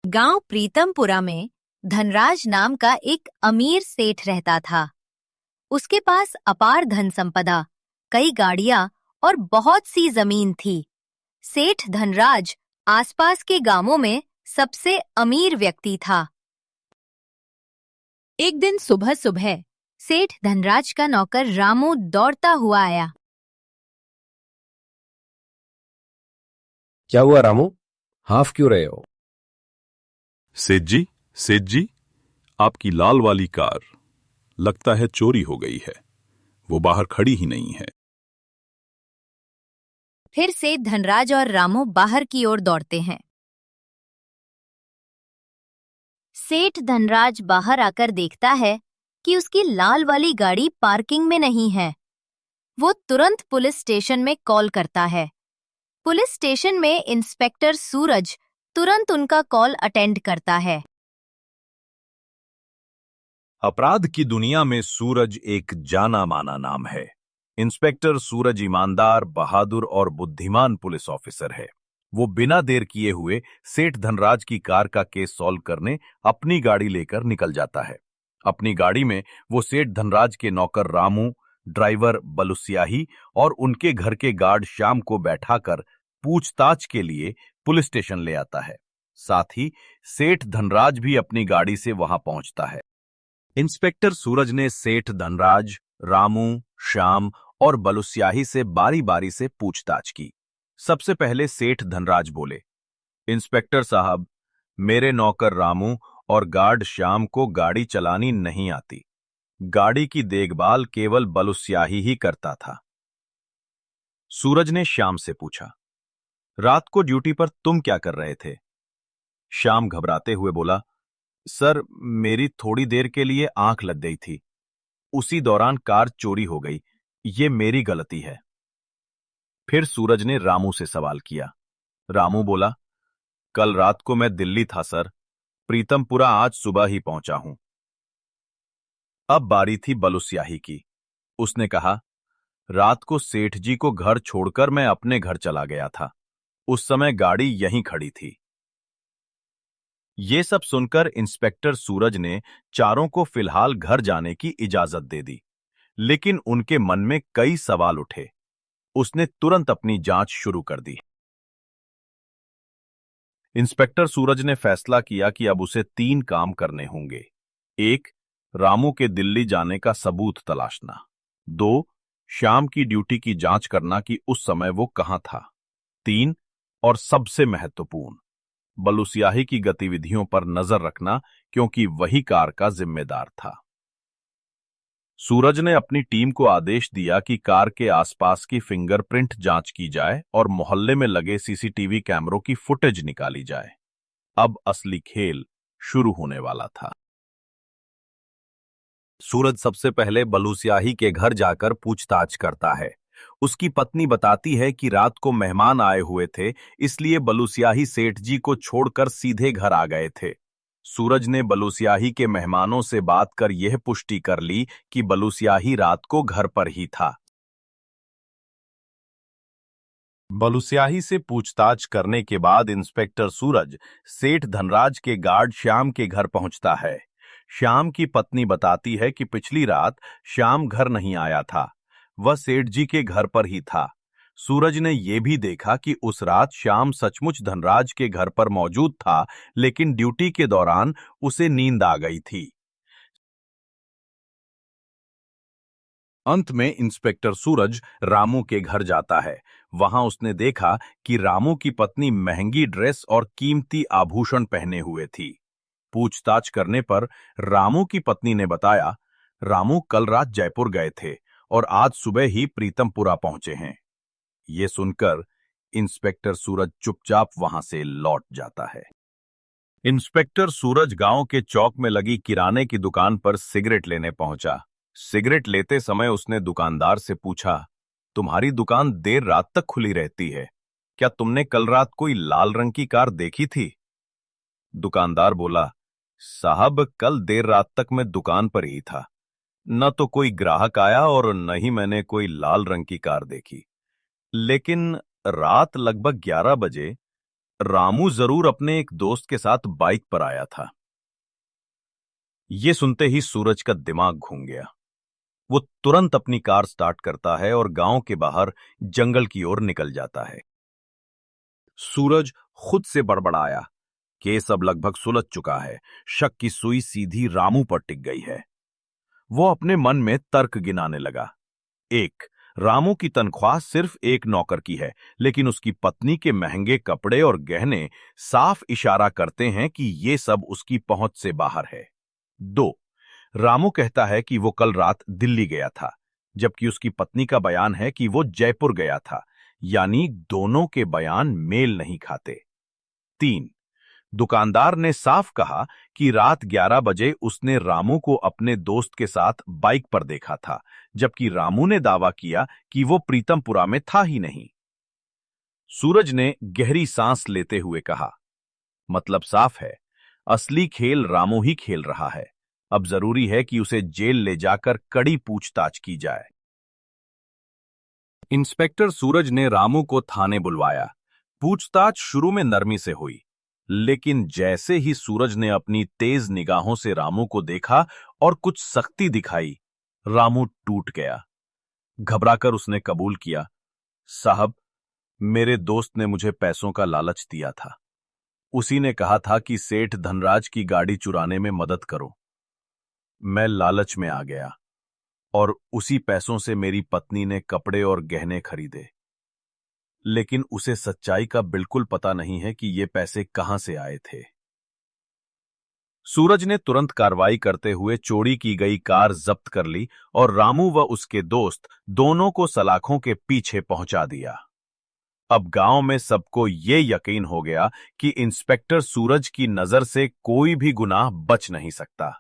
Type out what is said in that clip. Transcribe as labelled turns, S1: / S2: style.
S1: गांव प्रीतमपुरा में धनराज नाम का एक अमीर सेठ रहता था। उसके पास अपार धन संपदा, कई गाड़ियां और बहुत सी जमीन थी। सेठ धनराज आसपास के गांवों में सबसे अमीर व्यक्ति था। एक दिन सुबह सुबह सेठ धनराज का नौकर रामू दौड़ता हुआ आया।
S2: क्या हुआ रामू, हाफ क्यों रहे हो?
S3: सेठ जी, आपकी लाल वाली कार लगता है चोरी हो गई है। वो बाहर खड़ी ही नहीं है।
S1: फिर सेठ धनराज और रामू बाहर की ओर दौड़ते हैं। सेठ धनराज बाहर आकर देखता है कि उसकी लाल वाली गाड़ी पार्किंग में नहीं है। वो तुरंत पुलिस स्टेशन में कॉल करता है। पुलिस स्टेशन में इंस्पेक्टर सूरज तुरंत उनका कॉल अटेंड करता है।
S4: अपराध की दुनिया में सूरज एक जाना माना नाम है। इंस्पेक्टर सूरज ईमानदार, बहादुर और बुद्धिमान पुलिस ऑफिसर है। वो बिना देर किए हुए सेठ धनराज की कार का केस सॉल्व करने अपनी गाड़ी लेकर निकल जाता है। अपनी गाड़ी में वो सेठ धनराज के नौकर रामू, ड्राइवर बलुस्याही और उनके घर के गार्ड श्याम को बैठाकर पूछताछ के लिए पुलिस स्टेशन ले आता है। साथ ही सेठ धनराज भी अपनी गाड़ी से वहां पहुंचता है। इंस्पेक्टर सूरज ने सेठ धनराज, रामू, श्याम और बलुस्याही से बारी बारी से पूछताछ की। सबसे पहले सेठ धनराज बोले, इंस्पेक्टर साहब, मेरे नौकर रामू और गार्ड श्याम को गाड़ी चलानी नहीं आती। गाड़ी की देखभाल केवल बलुस्याही ही करता था। सूरज ने श्याम से पूछा, रात को ड्यूटी पर तुम क्या कर रहे थे? श्याम घबराते हुए बोला, सर, मेरी थोड़ी देर के लिए आंख लग गई थी। उसी दौरान कार चोरी हो गई। ये मेरी गलती है। फिर सूरज ने रामू से सवाल किया। रामू बोला, कल रात को मैं दिल्ली था सर। प्रीतमपुरा आज सुबह ही पहुंचा हूं। अब बारी थी बलुस्याही की। उसने कहा, रात को सेठ जी को घर छोड़कर मैं अपने घर चला गया था। उस समय गाड़ी यहीं खड़ी थी। ये सब सुनकर इंस्पेक्टर सूरज ने चारों को फिलहाल घर जाने की इजाजत दे दी, लेकिन उनके मन में कई सवाल उठे। उसने तुरंत अपनी जांच शुरू कर दी। इंस्पेक्टर सूरज ने फैसला किया कि अब उसे 3 काम करने होंगे। 1. रामू के दिल्ली जाने का सबूत तलाशना। 2. श्याम की ड्यूटी की जांच करना कि उस समय वो कहां था। 3. और सबसे महत्वपूर्ण, बलुस्याही की गतिविधियों पर नजर रखना, क्योंकि वही कार का जिम्मेदार था। सूरज ने अपनी टीम को आदेश दिया कि कार के आसपास की फिंगरप्रिंट जांच की जाए और मोहल्ले में लगे सीसीटीवी कैमरों की फुटेज निकाली जाए। अब असली खेल शुरू होने वाला था। सूरज सबसे पहले बलुस्याही के घर जाकर पूछताछ करता है। उसकी पत्नी बताती है कि रात को मेहमान आए हुए थे, इसलिए बलुस्याही सेठ जी को छोड़कर सीधे घर आ गए थे। सूरज ने बलुस्याही के मेहमानों से बात कर यह पुष्टि कर ली कि बलुस्याही रात को घर पर ही था। बलुस्याही से पूछताछ करने के बाद इंस्पेक्टर सूरज सेठ धनराज के गार्ड श्याम के घर पहुंचता है। श्याम की पत्नी बताती है कि पिछली रात श्याम घर नहीं आया था। वह सेठ जी के घर पर ही था। सूरज ने यह भी देखा कि उस रात श्याम सचमुच धनराज के घर पर मौजूद था, लेकिन ड्यूटी के दौरान उसे नींद आ गई थी। अंत में इंस्पेक्टर सूरज रामू के घर जाता है। वहां उसने देखा कि रामू की पत्नी महंगी ड्रेस और कीमती आभूषण पहने हुए थी। पूछताछ करने पर रामू की पत्नी ने बताया, रामू कल रात जयपुर गए थे और आज सुबह ही प्रीतमपुरा पहुंचे हैं। ये सुनकर इंस्पेक्टर सूरज चुपचाप वहां से लौट जाता है। इंस्पेक्टर सूरज गांव के चौक में लगी किराने की दुकान पर सिगरेट लेने पहुंचा। सिगरेट लेते समय उसने दुकानदार से पूछा, तुम्हारी दुकान देर रात तक खुली रहती है, क्या तुमने कल रात कोई लाल रंग की कार देखी थी? दुकानदार बोला, साहब, कल देर रात तक मैं दुकान पर ही था। न तो कोई ग्राहक आया और न ही मैंने कोई लाल रंग की कार देखी। लेकिन रात लगभग 11 बजे रामू जरूर अपने एक दोस्त के साथ बाइक पर आया था। ये सुनते ही सूरज का दिमाग घूम गया। वो तुरंत अपनी कार स्टार्ट करता है और गांव के बाहर जंगल की ओर निकल जाता है। सूरज खुद से बड़बड़ाया, केस अब लगभग सुलझ चुका है, शक की सुई सीधी रामू पर टिक गई है। वो अपने मन में तर्क गिनाने लगा। एक, रामू की तनख्वाह सिर्फ एक नौकर की है, लेकिन उसकी पत्नी के महंगे कपड़े और गहने साफ इशारा करते हैं कि ये सब उसकी पहुंच से बाहर है। दो, रामू कहता है कि वो कल रात दिल्ली गया था, जबकि उसकी पत्नी का बयान है कि वो जयपुर गया था, यानी दोनों के बयान मेल नहीं खाते। तीन, दुकानदार ने साफ कहा कि रात 11 बजे उसने रामू को अपने दोस्त के साथ बाइक पर देखा था, जबकि रामू ने दावा किया कि वो प्रीतमपुरा में था ही नहीं। सूरज ने गहरी सांस लेते हुए कहा, मतलब साफ है, असली खेल रामू ही खेल रहा है। अब जरूरी है कि उसे जेल ले जाकर कड़ी पूछताछ की जाए। इंस्पेक्टर सूरज ने रामू को थाने बुलवाया। पूछताछ शुरू में नरमी से हुई, लेकिन जैसे ही सूरज ने अपनी तेज निगाहों से रामू को देखा और कुछ सख्ती दिखाई, रामू टूट गया। घबराकर उसने कबूल किया, साहब, मेरे दोस्त ने मुझे पैसों का लालच दिया था। उसी ने कहा था कि सेठ धनराज की गाड़ी चुराने में मदद करो। मैं लालच में आ गया और उसी पैसों से मेरी पत्नी ने कपड़े और गहने खरीदे, लेकिन उसे सच्चाई का बिल्कुल पता नहीं है कि ये पैसे कहां से आए थे। सूरज ने तुरंत कार्रवाई करते हुए चोरी की गई कार जब्त कर ली और रामू व उसके दोस्त दोनों को सलाखों के पीछे पहुंचा दिया। अब गांव में सबको ये यकीन हो गया कि इंस्पेक्टर सूरज की नजर से कोई भी गुनाह बच नहीं सकता।